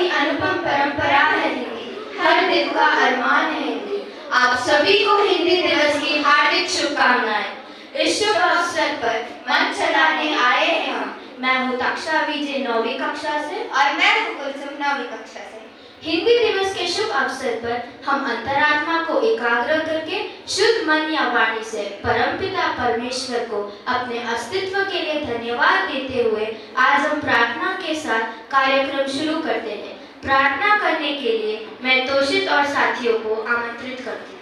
की अनुपम परंपरा है हिंदी, हर दिल का अरमान है हिंदी। आप सभी को हिंदी दिवस की हार्दिक शुभकामनाएं। इस शुभ अवसर पर मंच चलाने आए हैं हम। मैं हूँ तक्षा विजय 9वीं कक्षा से और मैं हूँ कुलसुम 9वीं कक्षा से। हिंदी दिवस के शुभ अवसर पर हम अंतरात्मा को एकाग्र करके शुद्ध मन या वाणी से परमपिता परमेश्वर को अपने अस्तित्व के लिए धन्यवाद देते हुए आज हम प्रार्थना के साथ कार्यक्रम शुरू करते हैं। प्रार्थना करने के लिए मैं तोषित और साथियों को आमंत्रित करती हूँ।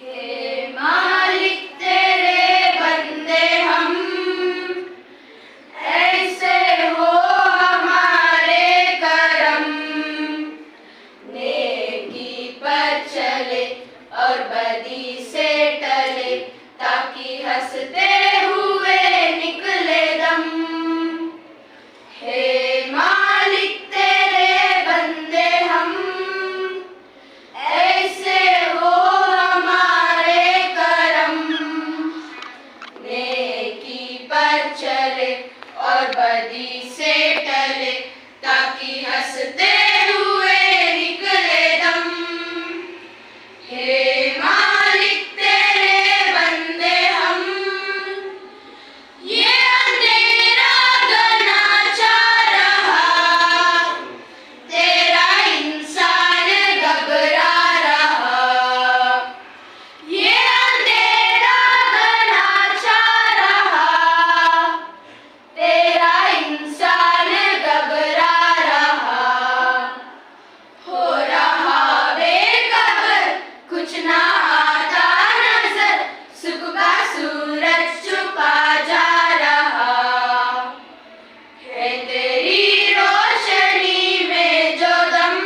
हे मालिक तेरे बंदे हम, ऐसे हो हमारे करम, नेकी पर चले और बदी से टले, ताकि हंसते हुए निकले दम। हे मालिक तेरे बंदे हम, ऐसे हो हमारे करम, नेकी पर चले और बदी से टले, ताकि हंसते हुए निकले दम। हे मालिक तेरे बंदे हम, ये अंधेरा घना छा रहा, तेरा इंसान घबरा रहा। ये अंधेरा घना छा रहा, तेरा इंसान घबरा रहा। हो रहा बेखबर, कुछ ना आता नजर, सुख का सूरज छुपा जा रहा। है तेरी रोशनी में जो दम,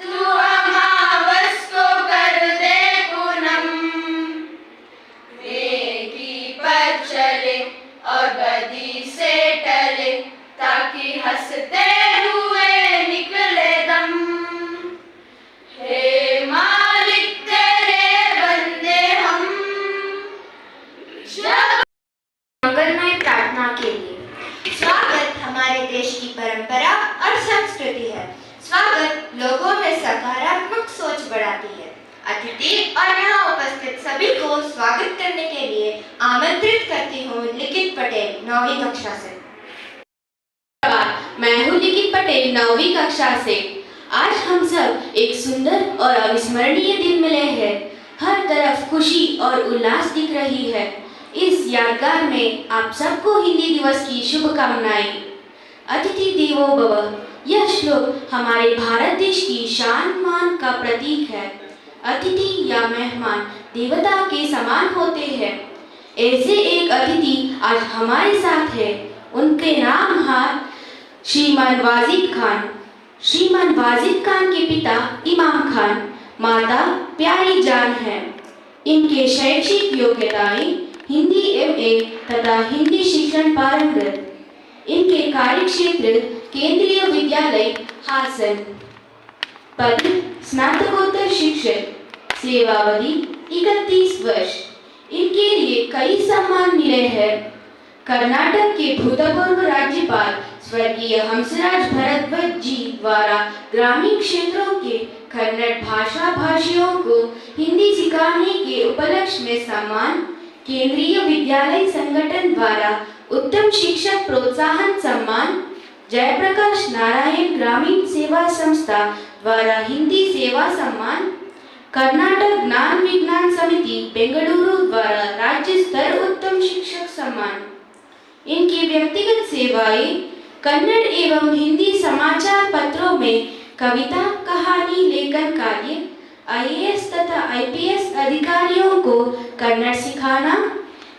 तू अमावस को कर दे पूनम। नेकी पर चले और बदी से टले, ताकि हंसते हुए निकले दम। हे मालिक तेरे बंदे हम। मंगलमय प्रार्थना के लिए स्वागत हमारे देश की परंपरा और संस्कृति है। स्वागत लोगों में सकारात्मक सोच बढ़ाती है। अतिथि और यहाँ उपस्थित सभी को स्वागत करने के लिए आमंत्रित करती हूँ लिखित पटेल 9वीं कक्षा से। मैं हूँ लिखित पटेल 9वीं कक्षा से। आज हम सब एक सुंदर और अविस्मरणीय दिन मिले हैं। हर तरफ खुशी और उल्लास दिख रही है। इस यादगार में आप सबको हिंदी दिवस की शुभकामनाएं। अतिथि देवो भव, यह श्लोक हमारे भारत देश की शान मान का प्रतीक है। अतिथि या मेहमान देवता के समान होते हैं। ऐसे एक अतिथि आज हमारे साथ है। उनके नाम हैं श्रीमान वाजिद खान। श्रीमान वाजिद खान के पिता इमाम खान, माता प्यारी जान है। इनके शैक्षिक योग्यताएं हिंदी एमए तथा हिंदी शिक्षण पारंगत। इनके कार्य क्षेत्र केंद्रीय विद्यालय हासन, पद स्नातकोत्तर शिक्षक, सेवावधि 31 वर्ष। इनके लिए कई सम्मान मिले हैं। कर्नाटक के भूतपूर्व राज्यपाल स्वर्गीय हंसराज भारद्वाज जी द्वारा ग्रामीण क्षेत्रों के कन्नड़ भाषा भाषियों को हिंदी सिखाने के उपलक्ष्य में सम्मान, केंद्रीय विद्यालय संगठन द्वारा उत्तम शिक्षक प्रोत्साहन सम्मान, जयप्रकाश नारायण ग्रामीण सेवा संस्था द्वारा हिंदी सेवा सम्मान, कर्नाटक ज्ञान विज्ञान समिति बेंगलुरु द्वारा राज्य स्तर उत्तम शिक्षक सम्मान। इनकी व्यक्तिगत सेवाएं कन्नड़ एवं हिंदी समाचार पत्रों में कविता, कहानी लेखन कार्य, आईएएस तथा आईपीएस अधिकारियों को कन्नड़ सिखाना,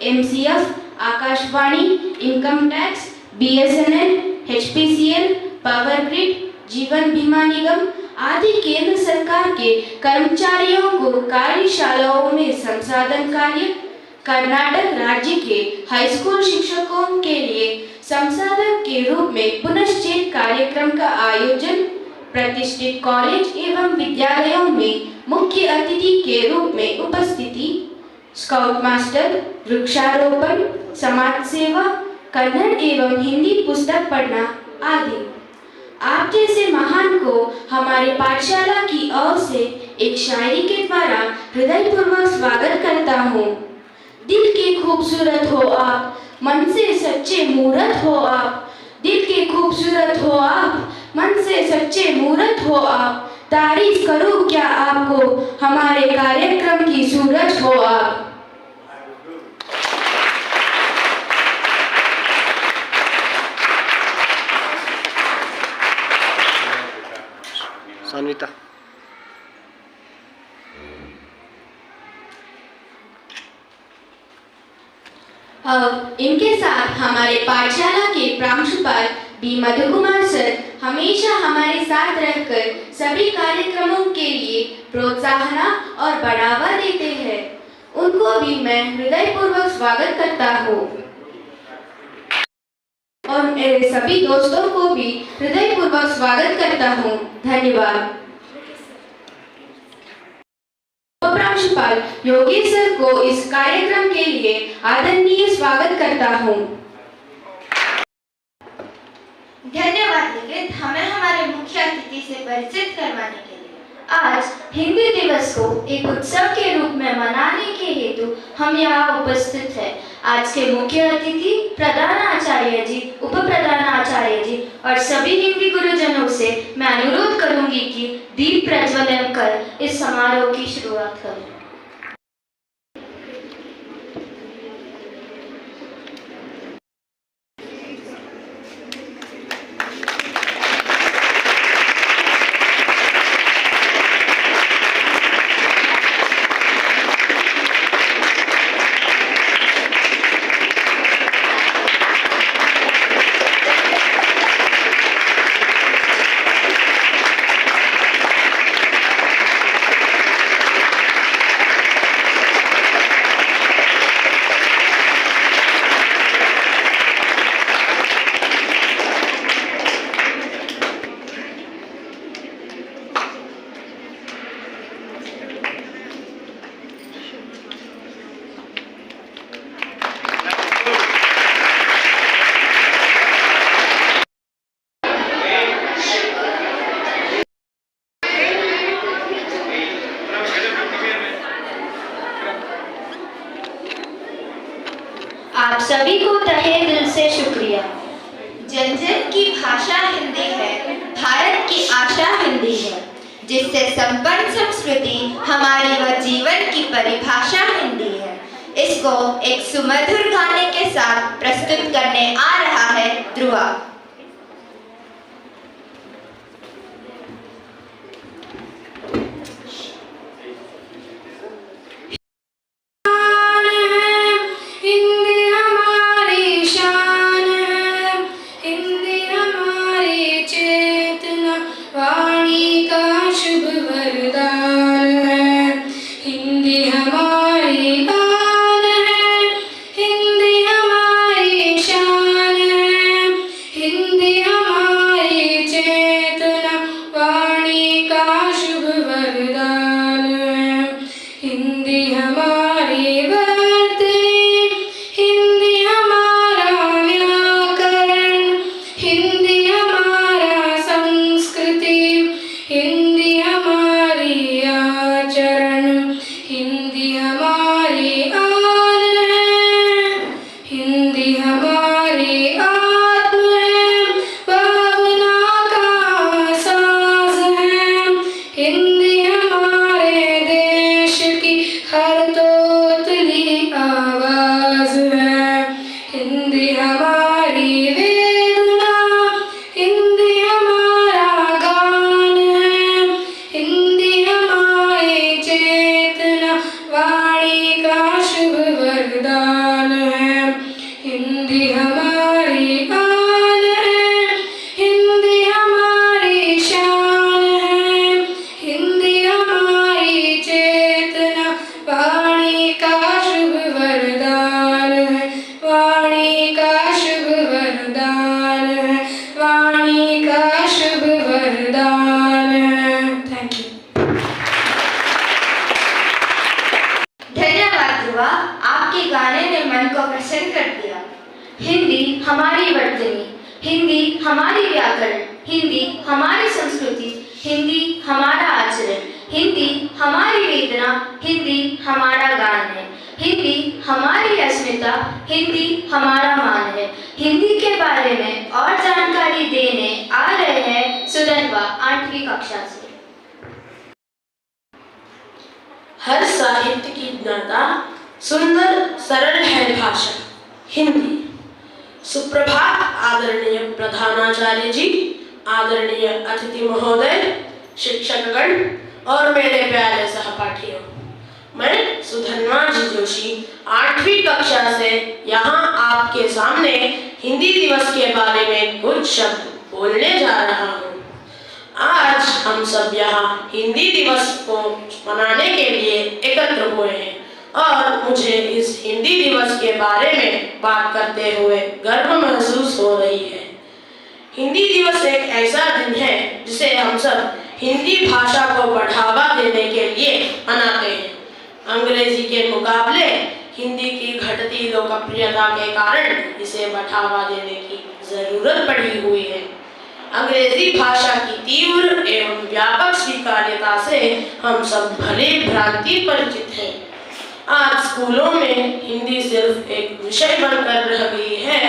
MCF, Akashvani, income tax, BSNL, HPCL, power grid, जीवन बीमा निगम आदि केंद्र सरकार के कर्मचारियों को कार्यशालाओं में संसाधन कार्य, कर्नाटक राज्य के हाई स्कूल शिक्षकों के लिए संसाधक के रूप में पुनश्चेत कार्यक्रम का आयोजन, प्रतिष्ठित कॉलेज एवं विद्यालयों में मुख्य अतिथि के रूप में उपस्थिति, स्काउट मास्टर, वृक्षारोपण, समाज सेवा, कन्नड़ एवं हिंदी पुस्तक पढ़ना आदि। आप जैसे महान को हमारे पाठशाला की ओर से एक शायरी के द्वारा हृदयपूर्वक स्वागत करता हूँ। दिल के खूबसूरत हो आप, मन से सच्चे मूरत हो आप। दिल के खूबसूरत हो आप, मन से सच्चे मूरत हो आप। तारीफ करूँ क्या आपको, हमारे कार्यक्रम की सूरज हो आप। सान्विता। अब इनके साथ हमारे पाठशाला के प्रांशुपाल बी मधु कुमार सर हमेशा हमारे साथ रहकर सभी कार्यक्रमों के लिए प्रोत्साहन और बढ़ावा देते हैं। उनको भी मैं हृदयपूर्वक स्वागत करता हूँ और मेरे सभी दोस्तों को भी हृदयपूर्वक स्वागत करता हूँ। धन्यवाद। प्रांशुपाल योगेश सर को इस कार्यक्रम के लिए आदरणीय स्वागत करता हूँ। धन्यवाद लिखित, हमें हमारे मुख्य अतिथि से परिचित करवाने के लिए। आज हिंदी दिवस को एक उत्सव के रूप में मनाने के हेतु हम यहाँ उपस्थित हैं। आज के मुख्य अतिथि प्रधानाचार्य जी, उप प्रधानाचार्य जी और सभी हिंदी गुरुजनों से मैं अनुरोध करूंगी कि दीप प्रज्वलन कर इस समारोह की शुरुआत करें। आप सभी को तहे दिल से शुक्रिया। जन जन की भाषा हिंदी है, भारत की आशा हिंदी है, जिससे संपन्न संस्कृति हमारी व जीवन की परिभाषा हिंदी है। इसको एक सुमधुर गाने के साथ प्रस्तुत करने आ रहा है ध्रुवा। का शुभ वरदान हिंदी हमारी वर्तनी, हिंदी हमारी व्याकरण, हिंदी हमारी संस्कृति, हिंदी हमारा आचरण, हिंदी हमारी वेदना, हिंदी हमारा गान है, हिंदी हमारी अस्मिता, हिंदी हमारा मान है। हिंदी के बारे में और जानकारी देने आ रहे हैं सुधनवा 8वीं कक्षा से। हर साहित्य की ज्ञाता सुंदर सरल है भाषा हिंदी। सुप्रभात आदरणीय प्रधानाचार्य जी, आदरणीय अतिथि महोदय, शिक्षकगण और मेरे प्यारे सहपाठियों। मैं सुधन्वा जी जोशी 8वीं कक्षा से यहाँ आपके सामने हिंदी दिवस के बारे में कुछ शब्द बोलने जा रहा हूँ। आज हम सब यहाँ हिंदी दिवस को मनाने के लिए एकत्र हुए हैं और मुझे इस हिंदी दिवस के बारे में बात करते हुए गर्व महसूस हो रही है। हिंदी दिवस एक ऐसा दिन है जिसे हम सब हिंदी भाषा को बढ़ावा देने के लिए मनाते हैं। अंग्रेजी के मुकाबले हिंदी की घटती लोकप्रियता के कारण इसे बढ़ावा देने की जरूरत पड़ी हुई है। अंग्रेजी भाषा की तीव्र एवं व्यापक स्वीकार्यता से हम सब भली भांति परिचित हैं। आज स्कूलों में हिंदी सिर्फ एक विषय बनकर रह गई है,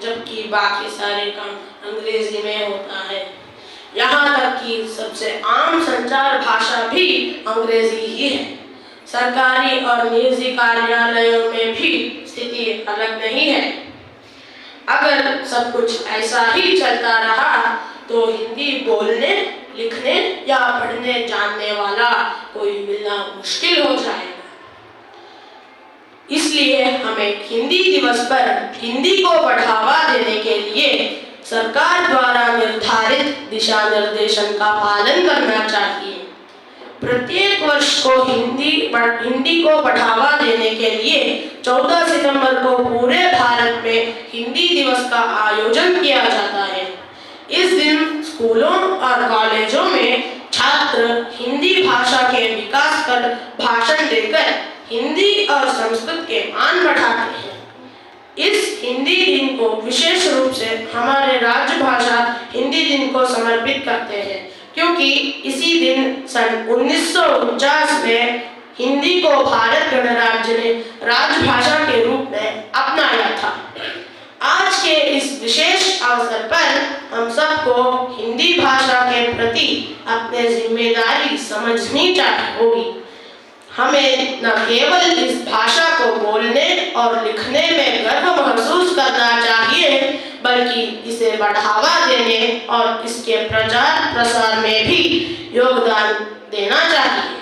जबकि बाकी सारे काम अंग्रेजी में होता है। यहाँ तक कि सबसे आम संचार भाषा भी अंग्रेजी ही है। सरकारी और निजी कार्यालयों में भी स्थिति अलग नहीं है। अगर सब कुछ ऐसा ही चलता रहा तो हिंदी बोलने, लिखने या पढ़ने जानने वाला कोई मिलना मुश्किल हो जाएगा। इसलिए हमें हिंदी दिवस पर हिंदी को बढ़ावा देने के लिए सरकार द्वारा निर्धारित दिशा निर्देशन का पालन करना चाहिए। प्रत्येक वर्ष को हिंदी को बढ़ावा देने के लिए 14 सितंबर को पूरे भारत में हिंदी दिवस का आयोजन किया जाता है। इस दिन स्कूलों और कॉलेजों में छात्र हिंदी भाषा के विकास पर भाषण देकर हिंदी और संस्कृत के मान बढ़ाते हैं। इस हिंदी दिन को विशेष रूप से हमारे राजभाषा हिंदी दिन को समर्पित करते हैं, क्योंकि इसी दिन सन 1949 में हिंदी को भारत गणराज्य ने राजभाषा के रूप में अपनाया था। आज के इस विशेष अवसर पर हम सबको हिंदी भाषा के प्रति अपनी जिम्मेदारी समझनी होगी। हमें न केवल इस भाषा को बोलने और लिखने में गर्व महसूस करना चाहिए, बल्कि इसे बढ़ावा देने और इसके प्रचार प्रसार में भी योगदान देना चाहिए।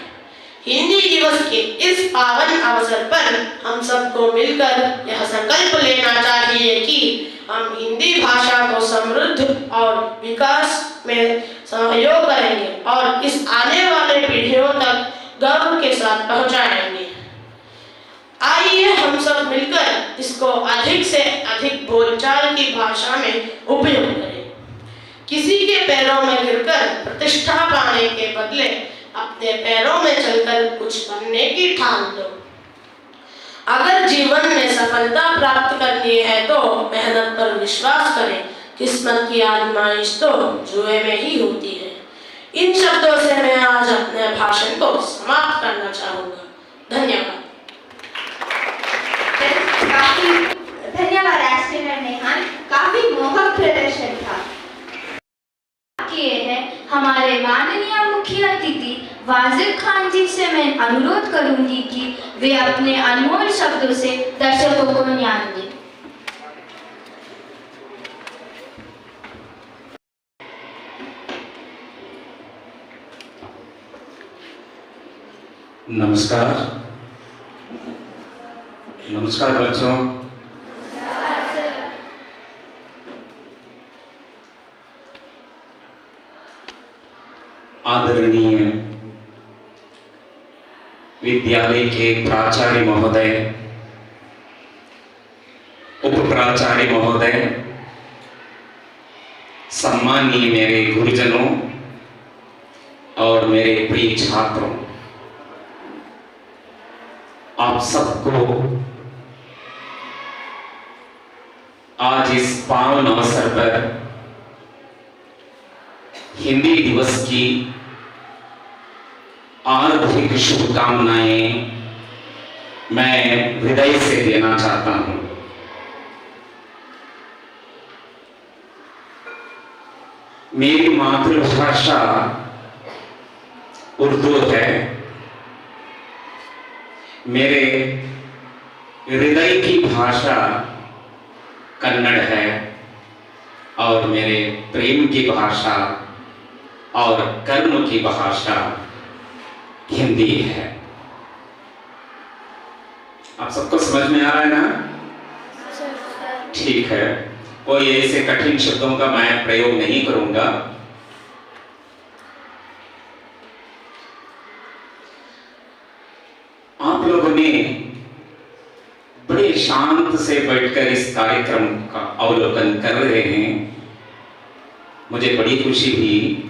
हिंदी दिवस के इस पावन अवसर पर हम सबको मिलकर यह संकल्प लेना चाहिए कि हम हिंदी भाषा को समृद्ध और विकास में सहयोग करेंगे और इस आने वाले पीढ़ियों तक गर्व के साथ पहुंचाएंगे। आइए हम सब मिलकर इसको अधिक से अधिक बोलचाल की भाषा में उपयोग करें। किसी के पैरों में गिरकर प्रतिष्ठा पाने के बदले अपने पैरों में चलकर कुछ बनने की ठान लो। अगर जीवन में सफलता प्राप्त करनी है तो मेहनत पर विश्वास करें। किस्मत की आजमाइश तो जुए में ही होती है। इन शब्दों से मैं आज अपने भाषण को समाप्त करना चाहूँगा। धन्यवाद। धन्यवाद एस्ट्रोनॉट नेहान, काफी मोहक प्रदर्शन था। किए हैं हमारे माननीय मुख्य अतिथि वाजिद खान जी से मैं अनुरोध करूंगी कि वे अपने अनमोल शब्दों से दर्शकों को ज्ञान दें। नमस्कार बच्चों। आदरणीय विद्यालय के प्राचार्य महोदय, उप प्राचार्य महोदय, सम्मानीय मेरे गुरुजनों और मेरे प्रिय छात्रों, आप सबको आज इस पावन अवसर पर हिंदी दिवस की हार्दिक शुभकामनाएं मैं हृदय से देना चाहता हूं। मेरी मातृभाषा उर्दू है, मेरे हृदय की भाषा कन्नड़ है और मेरे प्रेम की भाषा और कर्म की भाषा हिंदी है। आप सबको समझ में आ रहा है ना? ठीक है, कोई ऐसे कठिन शब्दों का मैं प्रयोग नहीं करूंगा। आप लोगों ने बड़े शांत से बैठकर इस कार्यक्रम का अवलोकन कर रहे हैं, मुझे बड़ी खुशी हुई।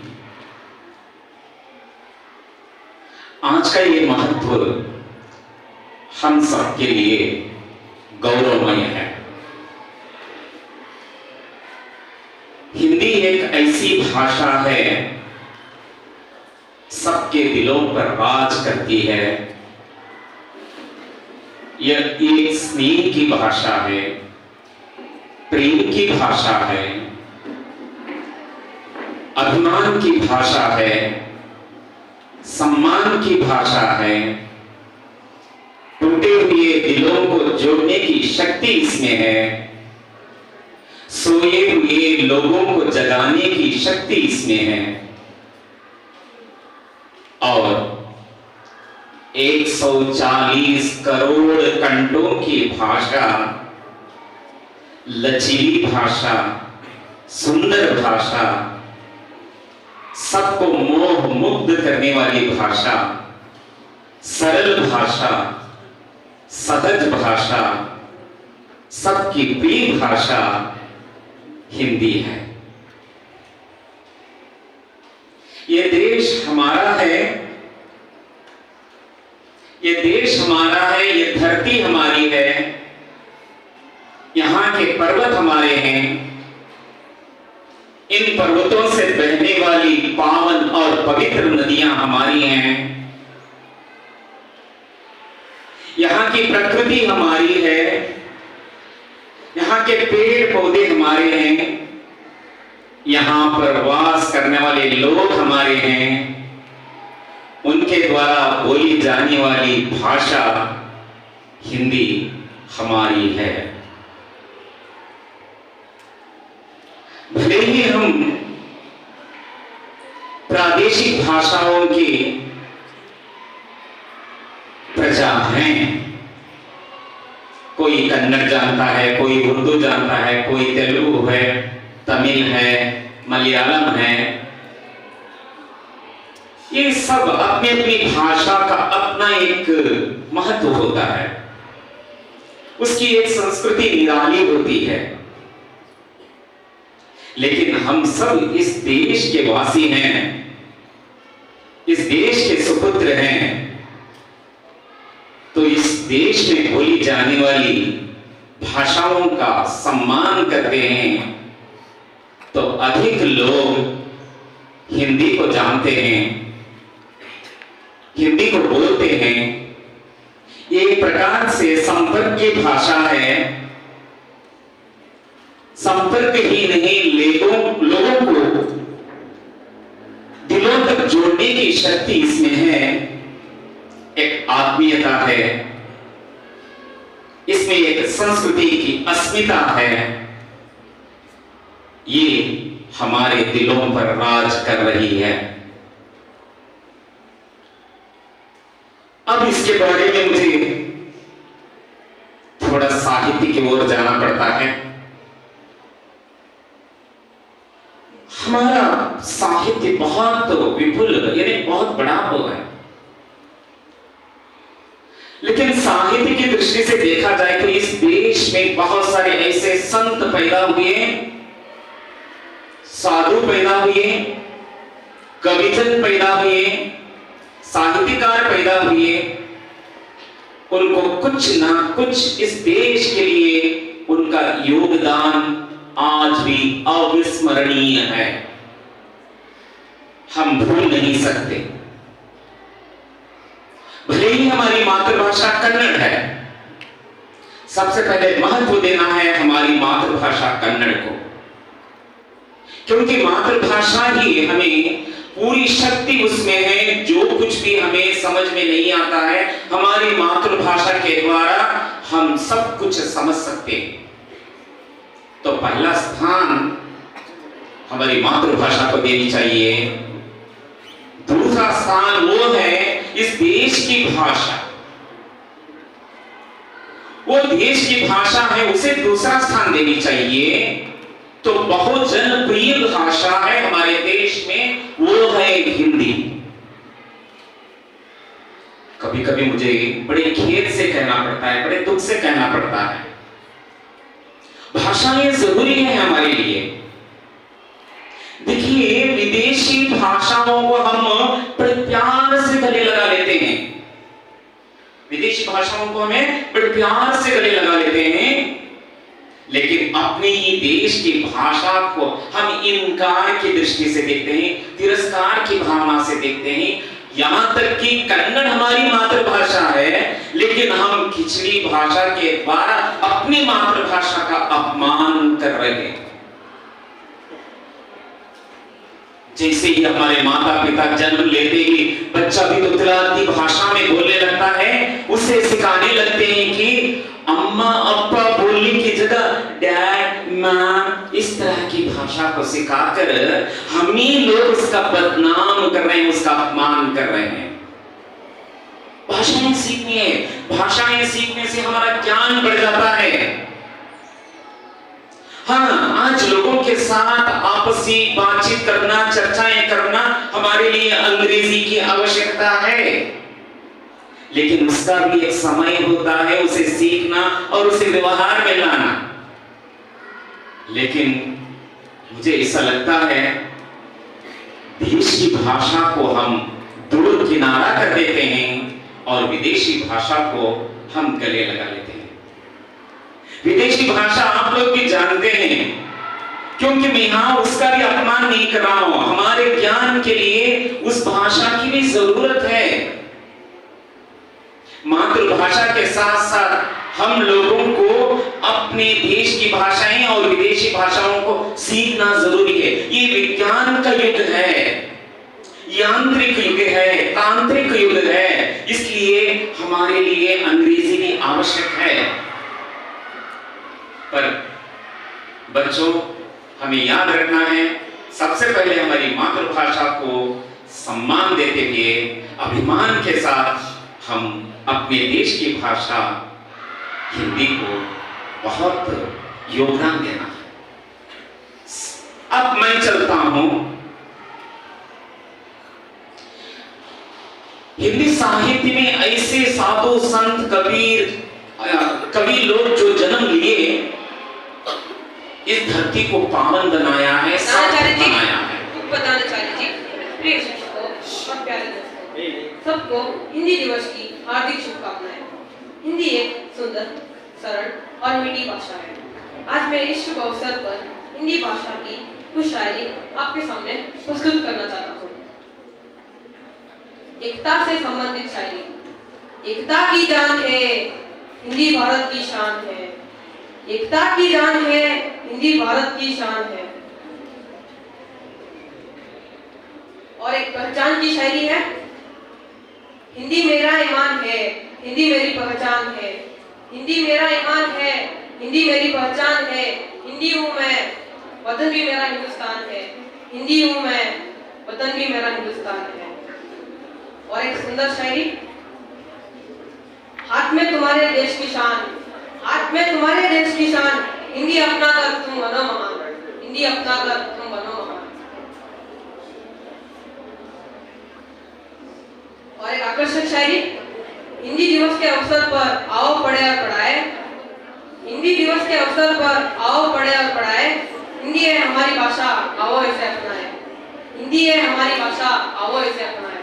आज का ये महत्व हम सबके लिए गौरवमय है। हिंदी एक ऐसी भाषा है, सबके दिलों पर राज करती है। यह एक स्नेह की भाषा है, प्रेम की भाषा है, अभिमान की भाषा है, सम्मान की भाषा है। टूटे हुए दिलों को जोड़ने की शक्ति इसमें है, सोए हुए लोगों को जगाने की शक्ति इसमें है। और 140 करोड़ कंठों की भाषा, लचीली भाषा, सुंदर भाषा, सबको मोह मुग्ध करने वाली भाषा, सरल भाषा, सहज भाषा, सबकी प्रिय भाषा हिंदी है। ये देश हमारा है, ये देश हमारा है, ये धरती हमारी है, यहाँ के पर्वत हमारे हैं। इन पर्वतों से बहने वाली पावन और पवित्र नदियां हमारी हैं। यहाँ की प्रकृति हमारी है, यहाँ के पेड़ पौधे हमारे हैं, यहाँ पर वास करने वाले लोग हमारे हैं, उनके द्वारा बोली जाने वाली भाषा हिंदी हमारी है। भले ही हम प्रादेशिक भाषाओं की प्रजा हैं, कोई कन्नड़ जानता है, कोई उर्दू जानता है, कोई तेलुगु है, तमिल है, मलयालम है, ये सब अपनी अपनी भाषा का अपना एक महत्व होता है, उसकी एक संस्कृति निराली होती है। लेकिन हम सब इस देश के वासी हैं, इस देश के सुपुत्र हैं, तो इस देश में बोली जाने वाली भाषाओं का सम्मान करते हैं, तो अधिक लोग हिंदी को जानते हैं, हिंदी को बोलते हैं। एक प्रकार से संपर्क की भाषा है। संपर्क ही नहीं, लोगों को दिलों तक जोड़ने की शक्ति इसमें है, एक आत्मीयता है, इसमें एक संस्कृति की अस्मिता है। ये हमारे दिलों पर राज कर रही है। अब इसके बारे में मुझे थोड़ा साहित्य की ओर जाना पड़ता है। हमारा साहित्य बहुत विपुल यानी बहुत बड़ा हो है, लेकिन साहित्य की दृष्टि से देखा जाए तो इस देश में बहुत सारे ऐसे संत पैदा हुए, साधु पैदा हुए, कविजन पैदा हुए, साहित्यकार पैदा हुए। उनको कुछ ना कुछ इस देश के लिए उनका योगदान आज भी अविस्मरणीय है, हम भूल नहीं सकते। भले ही हमारी मातृभाषा कन्नड़ है, सबसे पहले महत्व देना है हमारी मातृभाषा कन्नड़ को, क्योंकि मातृभाषा ही हमें पूरी शक्ति उसमें है। जो कुछ भी हमें समझ में नहीं आता है, हमारी मातृभाषा के द्वारा हम सब कुछ समझ सकते हैं। तो पहला स्थान हमारी मातृभाषा को देनी चाहिए। दूसरा स्थान वो है इस देश की भाषा, वो देश की भाषा है, उसे दूसरा स्थान देनी चाहिए। तो बहुत जनप्रिय भाषा है हमारे देश में, वो है हिंदी। कभी कभी मुझे बड़े खेद से कहना पड़ता है, बड़े दुख से कहना पड़ता है, भाषाएं जरूरी है हमारे लिए। देखिए, विदेशी भाषाओं को हम बड़े प्यार से गले लगा लेते हैं, विदेशी भाषाओं को हमें बड़े प्यार से गले लगा लेते हैं, लेकिन अपने ही देश की भाषा को हम इनकार की दृष्टि से देखते हैं, तिरस्कार की भावना से देखते हैं। यहां तक कि कन्नड़ हमारी मातृभाषा है, लेकिन हम खिचड़ी भाषा के द्वारा अपनी मातृभाषा का अपमान कर रहे हैं। जैसे ही हमारे माता पिता जन्म लेते ही बच्चा भी तुतलाती भाषा में बोलने लगता है, उसे सिखाने लगते हैं कि अम्मा अप्पा बोलने की जगह डैड माँ, इस तरह की भाषा को सिखाकर हम ही लोग उसका बदनाम कर रहे हैं, उसका अपमान कर रहे हैं। भाषाएं सीखनी है, भाषाएं सीखने से हमारा ज्ञान बढ़ जाता है। हाँ, आज लोगों के साथ आपसी बातचीत करना, चर्चाएं करना हमारे लिए अंग्रेजी की आवश्यकता है, लेकिन उसका भी एक समय होता है उसे सीखना और उसे व्यवहार में लाना। लेकिन मुझे ऐसा लगता है देश की भाषा को हम दूर किनारा कर देते हैं और विदेशी भाषा को हम गले लगा लेते हैं। विदेशी भाषा आप लोग भी जानते हैं, क्योंकि मैं यहां उसका भी अपमान नहीं कर रहा हूं, हमारे ज्ञान के लिए उस भाषा की भी जरूरत है। मातृभाषा के साथ साथ हम लोगों को अपने देश की भाषाएं और विदेशी भाषाओं को सीखना जरूरी है। ये विज्ञान का युग है, यांत्रिक युग है, तांत्रिक युग है, इसलिए हमारे लिए अंग्रेजी भी आवश्यक है। पर बच्चों, हमें याद रखना है, सबसे पहले हमारी मातृभाषा को सम्मान देते हुए अभिमान के साथ हम अपने देश की भाषा हिंदी को बहुत योगदान देना है। अब मैं चलता हूं, हिंदी साहित्य में ऐसे साधु संत कवि लोग जो जन्म लिए, इस धरती को पावन बनाया है, सार्थक बनाया है। प्रिय शिक्षकों और प्यारे दोस्तों, सबको हिंदी दिवस की हार्दिक शुभकामनाएं। हिंदी एक सुंदर, सरल और मीठी भाषा है। आज मैं इस शुभ अवसर पर हिंदी भाषा की कुछ शायरी आपके सामने प्रस्तुत करना चाहता हूँ। एकता से संबंधित शायरी। एकता की जान है, हिंदी भारत की शान है। एकता की जान है, हिंदी भारत की शान है। और एक पहचान की शायरी है। हिंदी मेरा ईमान है, हिंदी मेरी पहचान है। हिंदी मेरा ईमान है, हिंदी मेरी पहचान है। हिंदी हूँ मैं, वतन भी मेरा हिंदुस्तान है। हिंदी हूँ मैं, वतन भी मेरा हिंदुस्तान है। और एक सुंदर शायरी। हाथ में तुम्हारे देश की शान, हाथ में तुम्हारे देश की शान। हिंदी अपना कर तुम बनो महान, हिंदी अपना कर तुम बनो महान। और एक आकर्षक शायरी। हिंदी दिवस के अवसर पर आओ पढ़े और पढ़ाए। हिंदी दिवस के अवसर पर आओ पढ़े और पढ़ाए। हिंदी है हमारी भाषा, आओ इसे अपनाए। हिंदी है हमारी भाषा, आओ इसे अपनाए।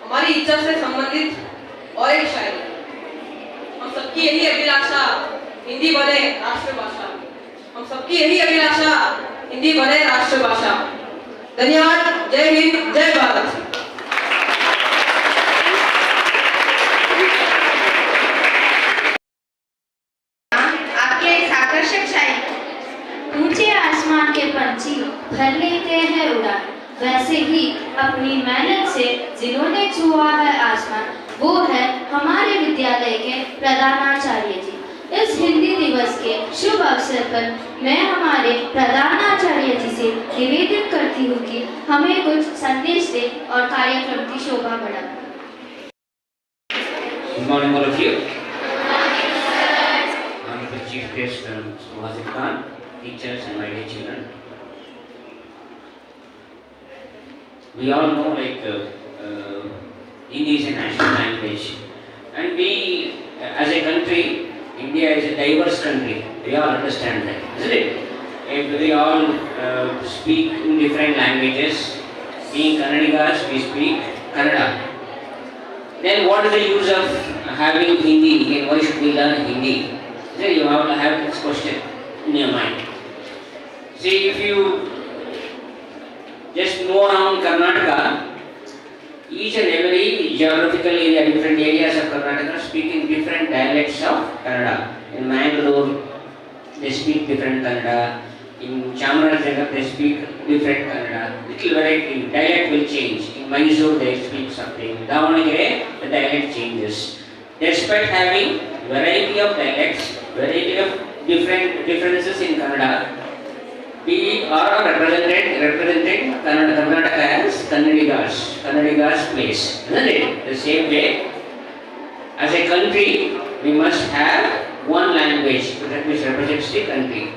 हमारी इच्छा से संबंधित और एक शायरी। हम सबकी यही अभिलाषा हिंदी बने राष्ट्रभाषा। हम सबकी यही अभिलाषा हिंदी बने राष्ट्रभाषा। धन्यवाद। जय हिंद, जय भारत। आपके इस आकर्षक शायरी। ऊंचे आसमान के पंछी भर लेते हैं उड़ान, वैसे ही अपनी मेहनत से जिन्होंने छुआ है आसमान, वो है हमारे विद्यालय के प्रधानाचार्य जी। इस हिंदी दिवस के शुभ अवसर पर मैं हमारे प्रधानाचार्य जी से निवेदन करती हूँ कि हमें कुछ संदेश दे और कार्यक्रम की शोभा बढ़ाएं। Good morning, all of you. I'm the chief guest, Mr. Wazir Khan, teachers and my dear children. We all know Hindi is a national language, and we, as a country, India is a diverse country. We all understand that, isn't it? If we all speak in different languages. Being Kannadigas, we speak Kannada. Then what is the use of having Hindi? Again, why should we learn Hindi? So you have to have this question in your mind. See, if you just move around Karnataka, each and every geographical area, different areas of Karnataka speaking different dialects of Kannada. In Mangalore, they speak different Kannada. In Chamarajanagar, they speak different Kannada. Little variety, dialect will change. In Mysore, they speak something. Davanagere, the dialect changes. Despite having variety of dialects, variety of differences in Kannada, we are representing Karnataka as Kannadigas place, isn't it? The same way, as a country, we must have one language which represents the country.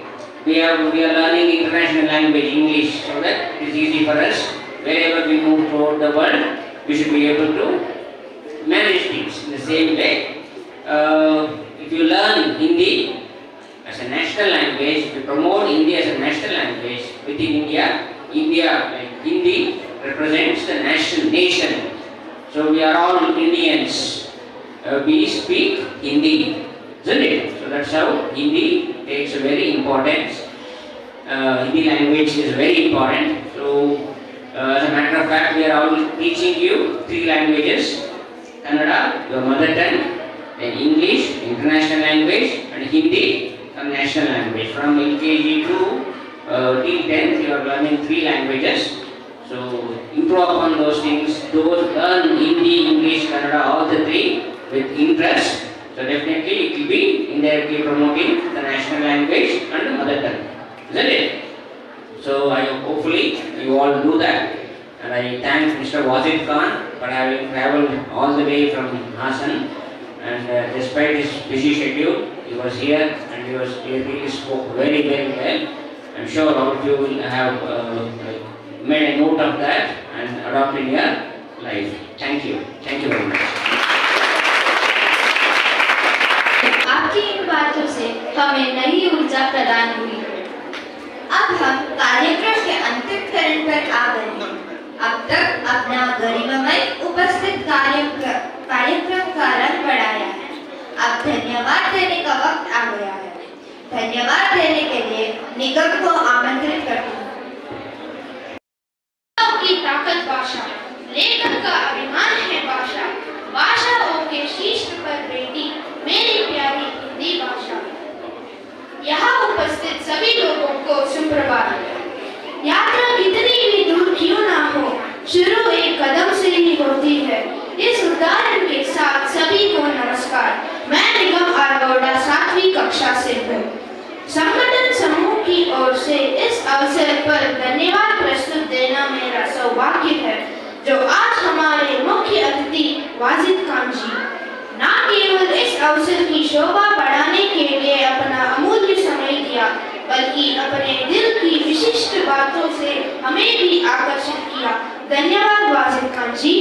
We are learning international language, English, so that it is easy for us. Wherever we move throughout the world, we should be able to manage things. In the same way, if you learn Hindi as a national language, we promote Hindi as a national language within India. Hindi represents the nation. So we are all Indians. We speak Hindi, isn't it? So that's how Hindi takes a very importance. Hindi language is very important. So as a matter of fact, we are all teaching you 3 languages: Kannada, your mother tongue, then English, international language, and Hindi, a national language. From LKG to till 10th, you are learning 3 languages. So improve upon those things. Those learn Hindi, English, Kannada, all the 3 with interest. So definitely it will be indirectly promoting the national language and the mother tongue, isn't it? So hopefully you all do that. And I thank Mr. Wazir Khan for having travelled all the way from Hassan. And despite his busy schedule, he was here and he really spoke very, very well. I'm sure all of you will have made a note of that and adopt in your life. Thank you. Thank you very much. आपकी इन बातों से हमें नई ऊर्जा प्रदान हुई है। अब हम कार्यक्रम के अंतिम चरण पर आ गए हैं। अब तक अपना गरिमामय उपस्थित कार्यक्रम का रंग बढ़ाया है। अब धन्यवाद देने का वक्त आ गया है। धन्यवाद देने के लिए निगम को आमंत्रित करती हूँ। की ताकत भाषा, लेखन का अभिमान है भाषा, भाषाओं के शीर्ष पर बेटी मेरी प्यारी हिंदी भाषा। यहाँ उपस्थित सभी लोगों को सुप्रभात। यात्रा कितनी भी दूर क्यों ना हो, शुरू एक कदम से ही होती है। इस उदाहरण के साथ सभी को नमस्कार। मैं निगम आरगौड़ा 7वीं कक्षा से हूँ। संगठन समूह की ओर से इस अवसर पर धन्यवाद प्रस्तुत देना मेरा सौभाग्य है, जो आज हमारे मुख्य अतिथि वाजिद खान जी न केवल इस अवसर की शोभा बढ़ाने के लिए अपना अमूल्य समय दिया, बल्कि अपने दिल की विशिष्ट बातों से हमें भी आकर्षित किया। धन्यवाद वाजिद खान जी।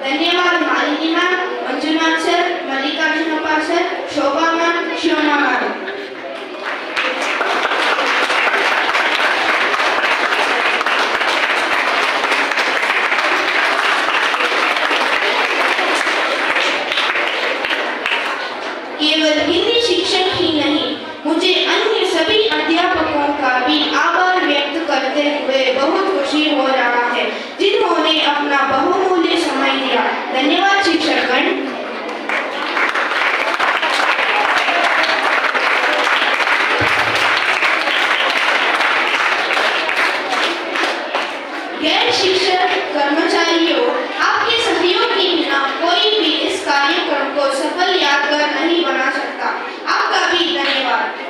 धन्यवाद Malini ma'am, Manjunath sir, Mallikarjun sir, Shobha ma'am, Shivna ma'am. केवल हिंदी शिक्षक ही नहीं, मुझे अन्य सभी अध्यापकों का भी आभार व्यक्त करते हुए बहुत खुशी हो रहा है, जिन्होंने अपना बहुमूल्य समय दिया। धन्यवाद शिक्षकगण। गैर शिक्षक कर्मचारियों, आपके सहयोग के बिना कोई भी इस कार्यक्रम को सफल यादगार नहीं बना सकता। आपका भी धन्यवाद।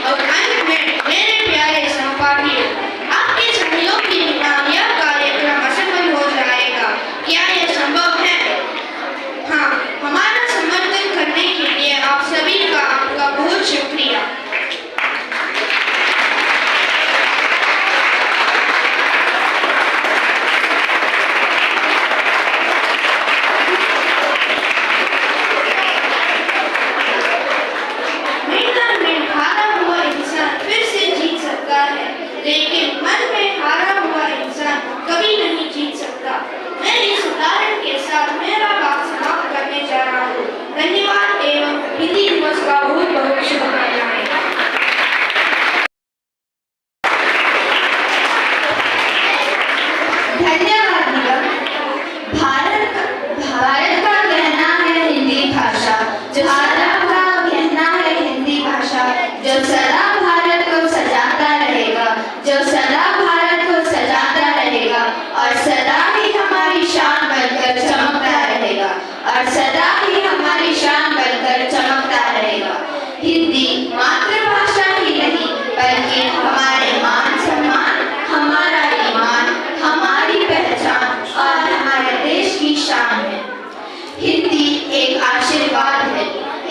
और अंत में मेरे प्यारे सहपाठियों, आपके सहयोग के बिना यह कार्यक्रम असफल हो जाएगा। क्या यह संभव है? हाँ, हमारा समर्थन करने के लिए आप सभी का आपका बहुत शुक्रिया। मैदान में हारा हुआ इंसान फिर से जीत सकता है, लेकिन मन में हारा हुआ इंसान कभी नहीं जीत सकता। मैं इस उदाहरण के साथ मेरा बात समाप्त करने जा रहा हूँ। धन्यवाद एवं हिंदी दिवस का बहुत बहुत शुभकामनाएं। धन्यवाद निगम। भारत का कहना है हिंदी भाषा, जो भारत का कहना है हिंदी भाषा, जो सदा भारत को सजाता रहेगा, जो सदा भारत को सजाता रहेगा, और सदा ही हमारी शान बनकर चमकता रहेगा, और सदा ही हमारी शान बनकर चमकता रहेगा। हिंदी मातृभाषा ही नहीं, बल्कि हमारे मान सम्मान, हमारा ईमान, हमारी पहचान और हमारे देश की शान है। हिंदी एक आशीर्वाद है।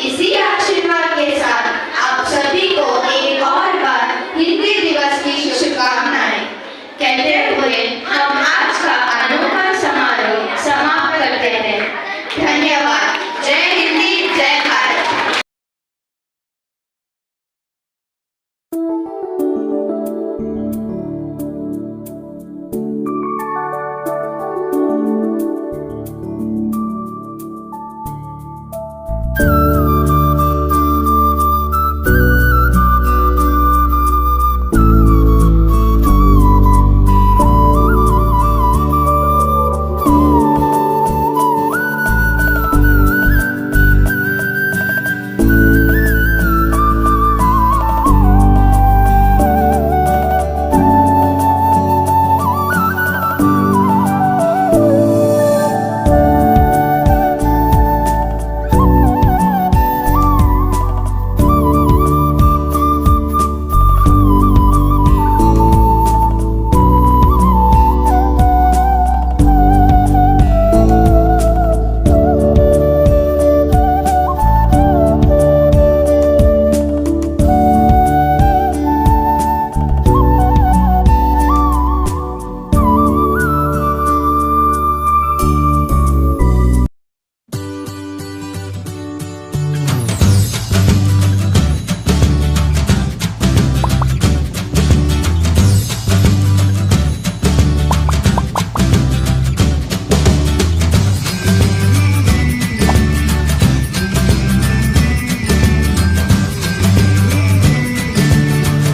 इसी आशीर्वाद के साथ आप सभी को एक और बार हिंदी दिवस की शुभकामनाएं कहते हुए हम आज का अनोखा समारोह समाप्त करते हैं। धन्यवाद।